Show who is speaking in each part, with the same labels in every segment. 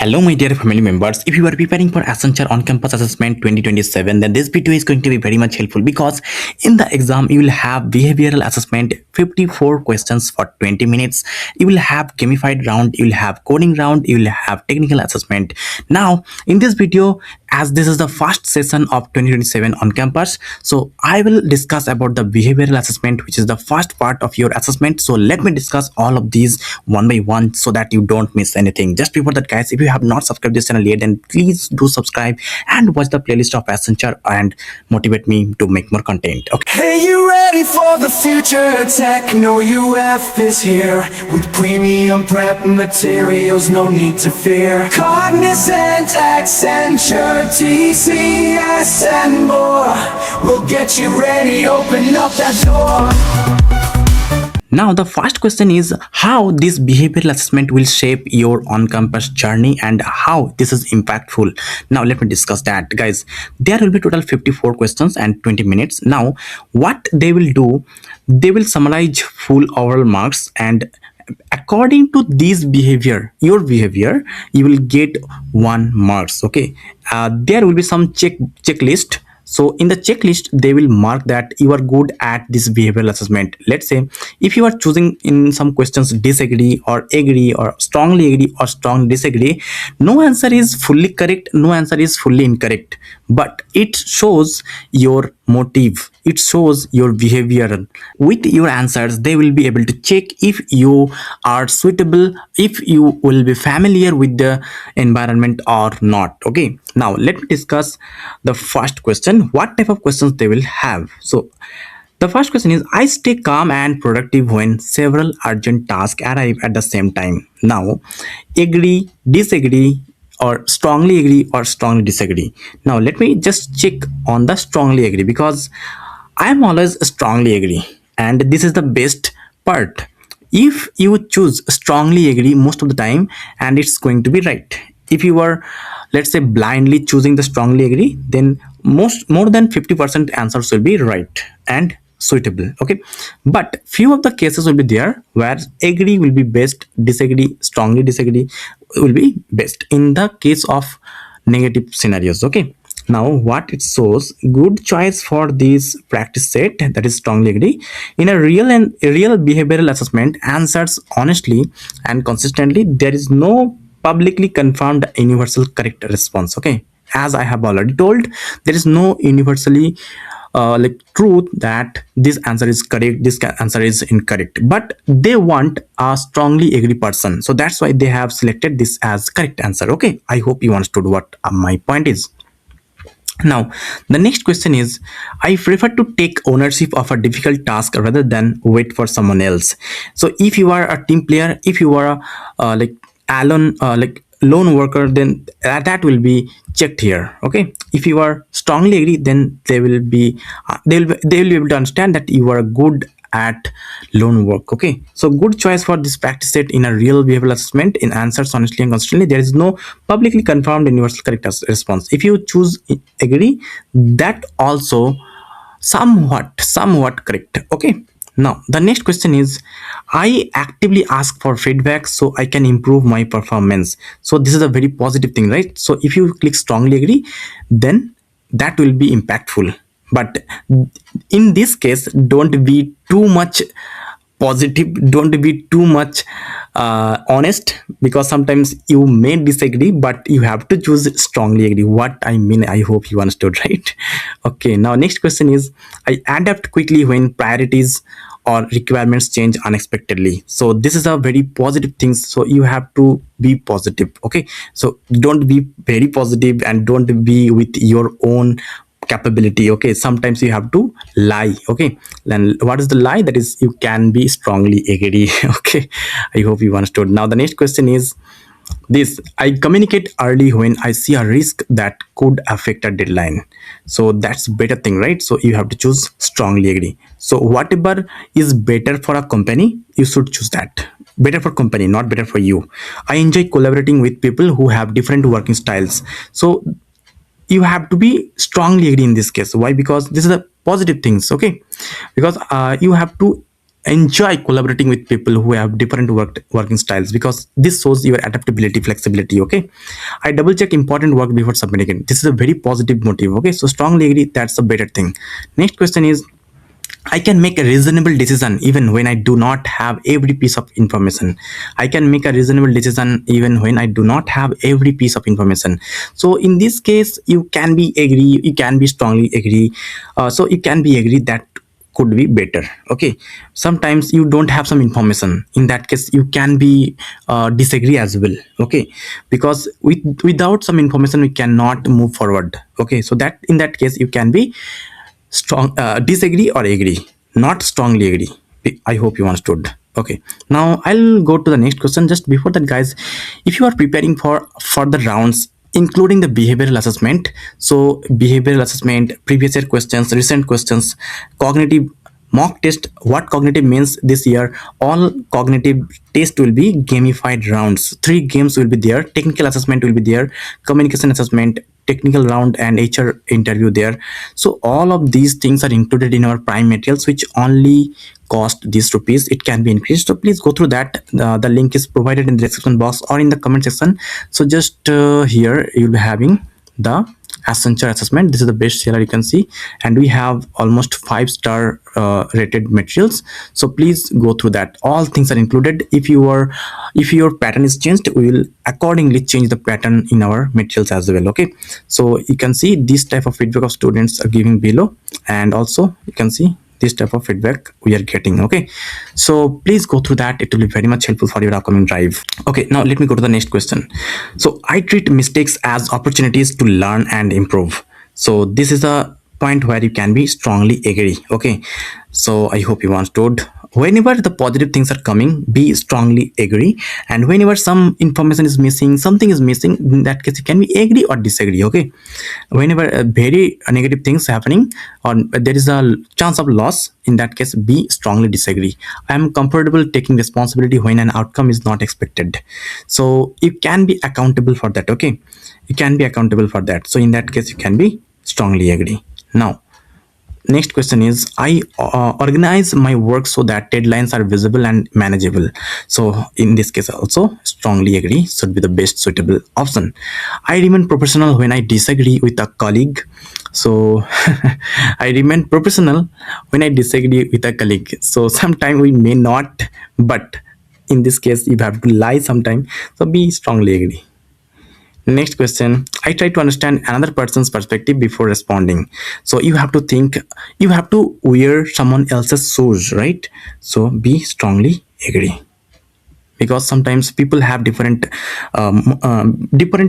Speaker 1: Hello, my dear family members. If you are preparing for Accenture On Campus Assessment 2027, then this video is going to be very much helpful because in the exam you will have behavioral assessment 54 questions for 20 minutes. You will have gamified round, you will have coding round, you will have technical assessment. Now, in this video, as this is the first session of 2027 on campus, so I will discuss about the behavioral assessment, which is the first part of your assessment. So let me discuss all of these one by one so that you don't miss anything. Just before that, guys, if you have not subscribed this channel yet, then please do subscribe and watch the playlist of Accenture and motivate me to make more content. Okay.
Speaker 2: Hey, you ready for the future? Techno UF is here with premium prep materials, no need to fear. Cognizant, Accenture, TCS, and more. We'll get you ready, open up that door.
Speaker 1: Now, the first question is how this behavioral assessment will shape your on-campus journey and how this is impactful. Now, let me discuss that, guys. There will be total 54 questions and 20 minutes. Now, what they will do, they will summarize full overall marks, and according to this behavior, your behavior, you will get 1 marks. Okay. There will be some checklist. So in the checklist, they will mark that you are good at this behavioral assessment. Let's say if you are choosing in some questions disagree or agree or strongly agree or strongly disagree, no answer is fully correct, no answer is fully incorrect, but it shows your motive, it shows your behavior. With your answers, they will be able to check if you are suitable, if you will be familiar with the environment or not. Okay, now let me discuss the first question, what type of questions they will have. So the first question is, I stay calm and productive when several urgent tasks arrive at the same time. Now, agree, disagree, or strongly agree or strongly disagree. Now let me just check on the strongly agree, because I am always strongly agree, and this is the best part. If you choose strongly agree most of the time, and it's going to be right. If you are, let's say, blindly choosing the strongly agree, then more than 50% answers will be right and suitable. Okay, but few of the cases will be there where agree will be best, disagree, strongly disagree will be best in the case of negative scenarios. Okay, now what it shows, good choice for this practice set, that is strongly agree. In a real behavioral assessment, answers honestly and consistently. There is no publicly confirmed universal correct response. Okay, as I have already told, there is no universally like truth that this answer is correct, this answer is incorrect, but they want a strongly agree person, so that's why they have selected this as correct answer. Okay, I hope you understood what my point is. Now, the next question is, I prefer to take ownership of a difficult task rather than wait for someone else. So if you are a team player, if you are a like alone, like lone worker, then that will be checked here. Okay, if you are strongly agree, then they will be able to understand that you are good at lone work. Okay, so good choice for this practice set in a real behavioral assessment. In answers honestly and consistently, there is no publicly confirmed universal correct response. If you choose agree, that also somewhat correct. Okay, now the next question is, I actively ask for feedback so I can improve my performance. So this is a very positive thing, right? So if you click strongly agree, then that will be impactful. But in this case, don't be too much positive, don't be too much honest, because sometimes you may disagree, but you have to choose strongly agree. What I mean, I hope you understood, right? Okay, now next question is, I adapt quickly when priorities or requirements change unexpectedly. So this is a very positive thing, so you have to be positive. Okay, so don't be very positive and don't be with your own capability. Okay, sometimes you have to lie. Okay, then what is the lie? That is, you can be strongly agree. Okay, I hope you understood. Now the next question is this, I communicate early when I see a risk that could affect a deadline. So that's better thing, right? So you have to choose strongly agree. So whatever is better for a company, you should choose that. Better for company, not better for you. I enjoy collaborating with people who have different working styles. So you have to be strongly agree in this case. Why? Because this is a positive things. Okay, because you have to enjoy collaborating with people who have different working styles, because this shows your adaptability, flexibility. Okay, I double check important work before submitting it. This is a very positive motive. Okay, so strongly agree, that's a better thing. Next question is, I can make a reasonable decision even when I do not have every piece of information. I can make a reasonable decision even when I do not have every piece of information. So in this case, you can be agree, you can be strongly agree. So you can be agree that could be better. Okay, sometimes you don't have some information. In that case, you can be disagree as well. Okay, because without some information, we cannot move forward. Okay, so that in that case, you can be strong disagree or agree, not strongly agree. I hope you understood. Okay, now I'll go to the next question. Just before that, guys, if you are preparing for further rounds including the behavioral assessment, so behavioral assessment, previous year questions, recent questions, cognitive mock test. What cognitive means this year, all cognitive test will be gamified rounds. 3 games will be there, technical assessment will be there, communication assessment, technical round, and HR interview there. So all of these things are included in our prime materials, which only cost these rupees. It can be increased, so please go through that. The link is provided in the description box or in the comment section. So just here you'll be having the Accenture assessment. This is the best seller, you can see, and we have almost 5-star rated materials. So please go through that. All things are included. If your pattern is changed, we will accordingly change the pattern in our materials as well. Okay, so you can see this type of feedback of students are giving below, and also you can see this type of feedback we are getting. Okay, so please go through that. It will be very much helpful for your upcoming drive. Okay, now let me go to the next question. So I treat mistakes as opportunities to learn and improve. So this is a point where you can be strongly agree. Okay, so I hope you understood. Whenever the positive things are coming, be strongly agree, and whenever some information is missing, something is missing, in that case you can be agree or disagree. Okay, whenever very negative things happening or there is a chance of loss, in that case be strongly disagree. I am comfortable taking responsibility when an outcome is not expected. So you can be accountable for that. Okay, you can be accountable for that. So in that case you can be strongly agree. Now next question is, I organize my work so that deadlines are visible and manageable. So in this case also strongly agree should be the best suitable option. I remain professional when I disagree with a colleague. So I remain professional when I disagree with a colleague. So sometimes we may not, but in this case you have to lie sometime. So be strongly agree. Next question, I try to understand another person's perspective before responding. So you have to think, you have to wear someone else's shoes, right? So be strongly agree, because sometimes people have different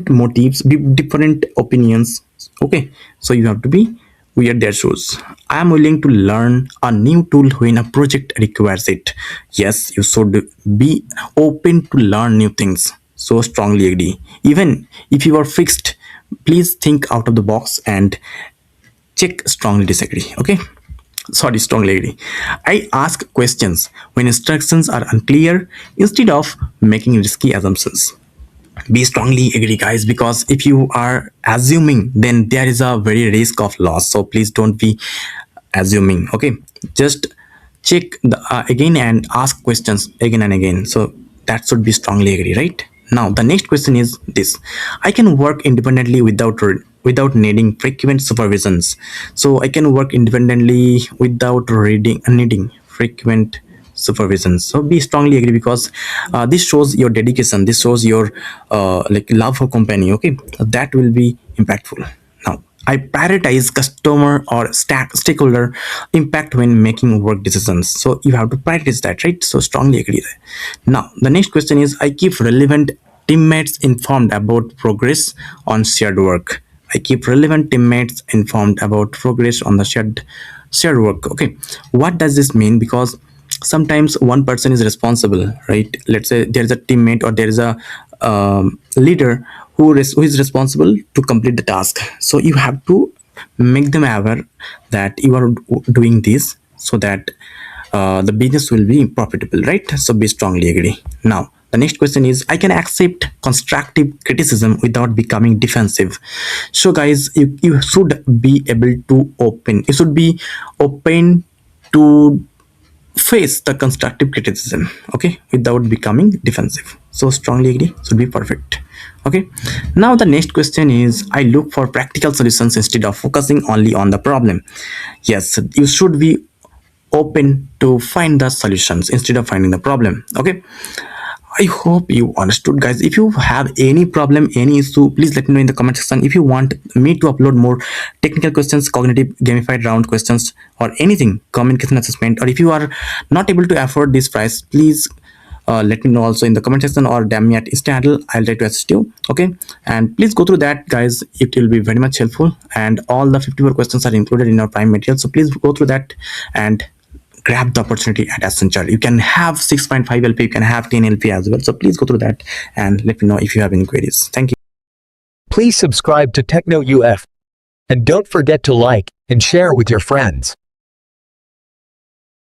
Speaker 1: motives, different opinions. Okay, so you have to be wear their shoes. I am willing to learn a new tool when a project requires it. Yes, you should be open to learn new things. So strongly agree. Even if you are fixed, please think out of the box and check strongly disagree. Okay, sorry, strongly agree. I ask questions when instructions are unclear instead of making risky assumptions. Be strongly agree, guys, because if you are assuming, then there is a very risk of loss. So please don't be assuming. Okay, just check again and ask questions again and again. So that should be strongly agree, right? Now the next question is this: I can work independently without needing frequent supervisions. So I can work independently without needing frequent supervision. So be strongly agree, because this shows your dedication, this shows your like love for company. Okay, that will be impactful. Now I prioritize customer or stakeholder impact when making work decisions. So you have to prioritize that, right? So strongly agree there. Now the next question is, I keep relevant teammates informed about progress on shared work. I keep relevant teammates informed about progress on the shared work. Okay, what does this mean? Because sometimes one person is responsible, right? Let's say there's a teammate or there is a leader who is responsible to complete the task. So you have to make them aware that you are doing this, so that the business will be profitable, right? So be strongly agree. Now the next question is, I can accept constructive criticism without becoming defensive. So guys, you should be able to open, you should be open to face the constructive criticism, okay, without becoming defensive. So strongly agree should be perfect. Okay, now the next question is, I look for practical solutions instead of focusing only on the problem. Yes, you should be open to find the solutions instead of finding the problem. Okay, I hope you understood, guys. If you have any problem, any issue, please let me know in the comment section. If you want me to upload more technical questions, cognitive gamified round questions, or anything, communication assessment, or if you are not able to afford this price, please let me know also in the comment section or DM me at Insta handle. I'll try to assist you. Okay, and please go through that, guys. It will be very much helpful. And all the 54 questions are included in our prime material. So please go through that and grab the opportunity at Accenture. You can have 6.5 LP, you can have 10 LP as well. So please go through that and let me know if you have any queries. Thank you.
Speaker 3: Please subscribe to Techno UF and don't forget to like and share with your friends.